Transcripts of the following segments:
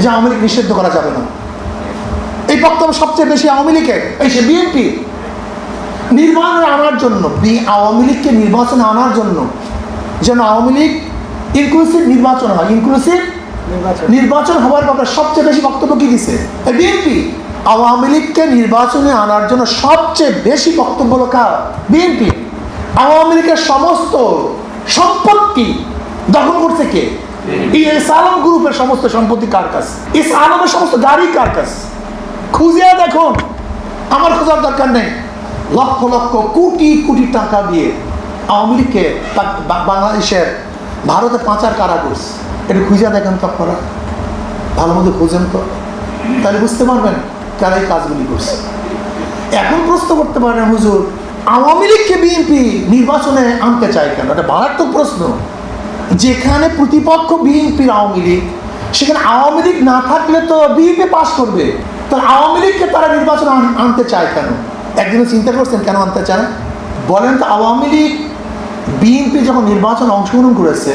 যে আওয়ামী লীগ নিষিদ্ধ করা যাবে না। এই বক্তব্য সবচেয়ে বেশি আওয়ামী লীগের, এই সে বিএনপি নির্বাচনে আনার জন্য, আওয়ামী লীগকে নির্বাচনে আনার জন্য যেন আওয়ামী লীগ ইনক্লুসিভ নির্বাচন হয়, ইনক্লুসিভ নির্বাচন হওয়ার ব্যাপারে সবচেয়ে বেশি বক্তব্য কি দিছে বিএনপি। আওয়ামী লীগকে নির্বাচনে আনার জন্য সবচেয়ে বেশি বক্তব্য হলো কার? বিএনপি। আওয়ামী লীগের সমস্ত সম্পত্তি দখল করছে কে? এস আলম গ্রুপের সমস্ত সম্পত্তি কার কাছে? এস আলমের সমস্ত গাড়ি কার কাছে? খুঁজে দেখুন, আমার খোঁজার দরকার নেই। লক্ষ লক্ষ কোটি কোটি টাকা দিয়ে আওয়ামী লীগকে বাংলাদেশের ভারতে পাচার কারা করছে, এটা খুঁজে দেখেন তো আপনারা, ভালো মতো খুঁজেন তো, তাহলে বুঝতে পারবেন কারা এই কাজগুলি করছে। এখন প্রশ্ন করতে পারেন, হুজুর আওয়ামী লীগকে বিএনপি নির্বাচনে আনতে চায় কেন? এটা মারাত্মক প্রশ্ন। যেখানে প্রতিপক্ষ বিএনপির আওয়ামী লীগ, সেখানে আওয়ামী লীগ না থাকলে তো বিএনপি পাস করবে, তাহলে আওয়ামী লীগকে তারা নির্বাচনে আনতে চায় কেন? একদিনও চিন্তা করছেন কেন আনতে চান? বলেন তো, আওয়ামী লীগ বিএনপি যখন নির্বাচনে অংশগ্রহণ করেছে,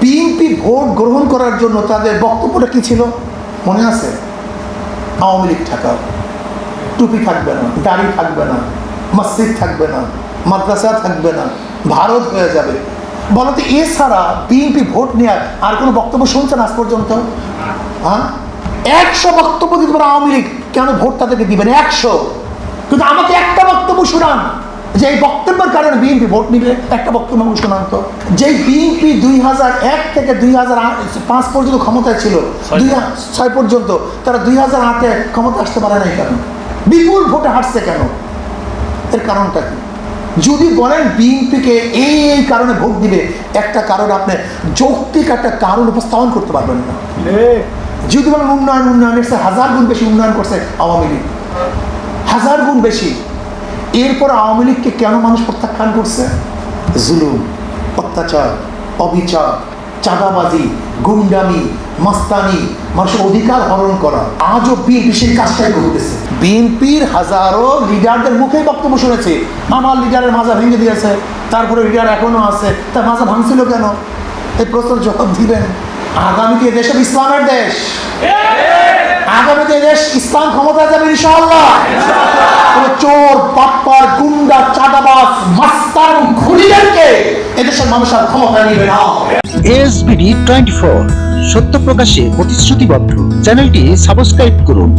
বিএনপি ভোট গ্রহণ করার জন্য তাদের বক্তব্যটা কি ছিল মনে আছে? আওয়ামী লীগ ঠেকাও, টুপি থাকবে না, দাড়ি থাকবে না, মসজিদ থাকবে না, মাদ্রাসা থাকবে না, ভারত হয়ে যাবে। বলো তো, এছাড়া বিএনপি ভোট নেওয়ার আর কোনো বক্তব্য শুনছেন আজ পর্যন্ত? হ্যাঁ, 100 বক্তব্য দিতে পারে আওয়ামী লীগ, কেন ভোট তাদেরকে দিবেন 100? কিন্তু আমাকে একটা বক্তব্য শোনান যে এই বক্তব্যের কারণে বিএনপি ভোট নিবে, একটা বক্তব্য শোনান তো। যে বিএনপি 2001 থেকে 2005 পর্যন্ত ক্ষমতায় ছিল, 2006 পর্যন্ত, তারা 2008-এ ক্ষমতা আসতে পারে নাই কেন? বিপুল ভোটে হারছে কেন? এর কারণটা কি? যদি বলেন বিএনপিকে এই কারণে ভোট দিবে, একটা কারণ আপনি যৌক্তিক একটা কারণ উপস্থাপন করতে পারবেন না। যদি বলেন উন্নয়নের চেয়ে 1000 গুণ বেশি উন্নয়ন করছে আওয়ামী লীগ, 1000 গুণ বেশি, এরপর আওয়ামী লীগকে কেন মানুষ প্রত্যাখ্যান করছে? জুলুম, অত্যাচার, অবিচার, চাঁদাবাজি, গুন্ডামি, মাস্তানি, মানুষের অধিকার হরণ করা। আজও বিএনপি সেই কাজটাই করতেছে। বিএনপির হাজারো লিডারদের মুখেই বক্তব্য শুনেছে, আমার লিডারের মাজা ভেঙে দিয়েছে, তারপরে লিডার এখনো আছে, তার মাজা ভাঙছিল কেন? এই প্রশ্নের জবাব দিবেন। আগামীতে দেশের ইসলামের দেশ, আগামীতে দেশ ইসলাম ক্ষমতা যাবে ইনশাআল্লাহ। চোর, বাটপার, গুন্ডা, চাঁদাবাজ, মাস্তান, খুনিদেরকে এদেশের মানুষ আর ক্ষমতা নিবে না। ASBD 24 সত্য প্রকাশে প্রতিশ্রুতিবদ্ধ। চ্যানেলটি সাবস্ক্রাইব করুন।